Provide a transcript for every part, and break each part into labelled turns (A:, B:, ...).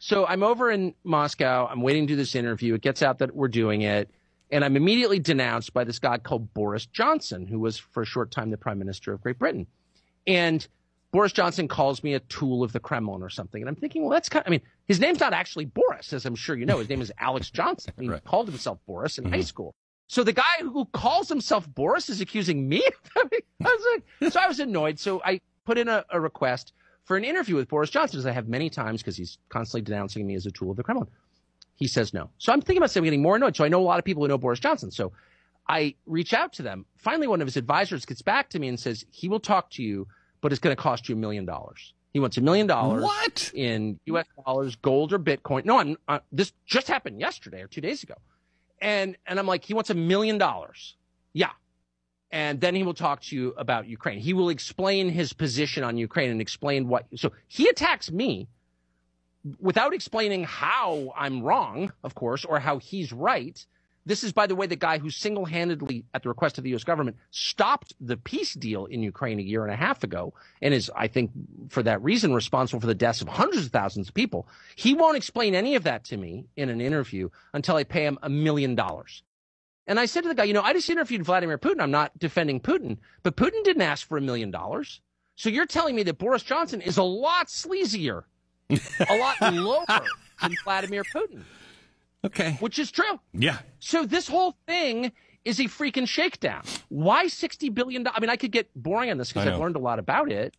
A: So I'm over in Moscow. I'm waiting to do this interview. It gets out that we're doing it. And I'm immediately denounced by this guy called Boris Johnson, who was for a short time the prime minister of Great Britain. And Boris Johnson calls me a tool of the Kremlin or something. And I'm thinking, well, that's I mean, his name's not actually Boris, as I'm sure you know. His name is Alex Johnson. He called himself Boris in high school. So the guy who calls himself Boris is accusing me? So I was annoyed. So I put in a request for an interview with Boris Johnson, as I have many times because he's constantly denouncing me as a tool of the Kremlin. He says no. So I'm thinking about saying I'm getting more annoyed. So I know a lot of people who know Boris Johnson. So I reach out to them. Finally, one of his advisors gets back to me and says he will talk to you, but it's going to cost you $1 million. He wants $1 million
B: what?
A: In U.S. dollars, gold, or Bitcoin. No, this just happened yesterday or 2 days ago. And I'm like, he wants $1 million. Yeah. And then he will talk to you about Ukraine. He will explain his position on Ukraine and explain what. So he attacks me without explaining how I'm wrong, of course, or how he's right. This is, by the way, the guy who single-handedly, at the request of the U.S. government, stopped the peace deal in Ukraine a year and a half ago and is, I think, for that reason, responsible for the deaths of hundreds of thousands of people. He won't explain any of that to me in an interview until I pay him $1 million. And I said to the guy, I just interviewed Vladimir Putin. I'm not defending Putin, but Putin didn't ask for $1 million. So you're telling me that Boris Johnson is a lot sleazier, a lot lower than Vladimir Putin.
B: Okay.
A: Which is true.
B: Yeah.
A: So this whole thing is a freaking shakedown. Why $60 billion? I mean, I could get boring on this because I've learned a lot about it.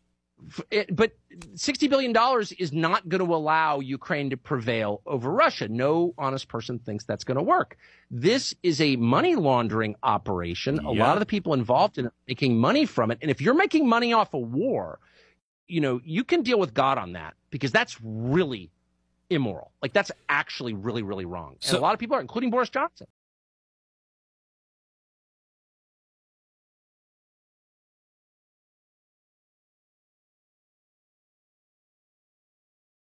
A: But $60 billion is not going to allow Ukraine to prevail over Russia. No honest person thinks that's going to work. This is a money laundering operation. A lot of the people involved in it are making money from it. And if you're making money off a war, you can deal with God on that because that's really immoral. Like, that's actually really, really wrong. And a lot of people are, including Boris Johnson.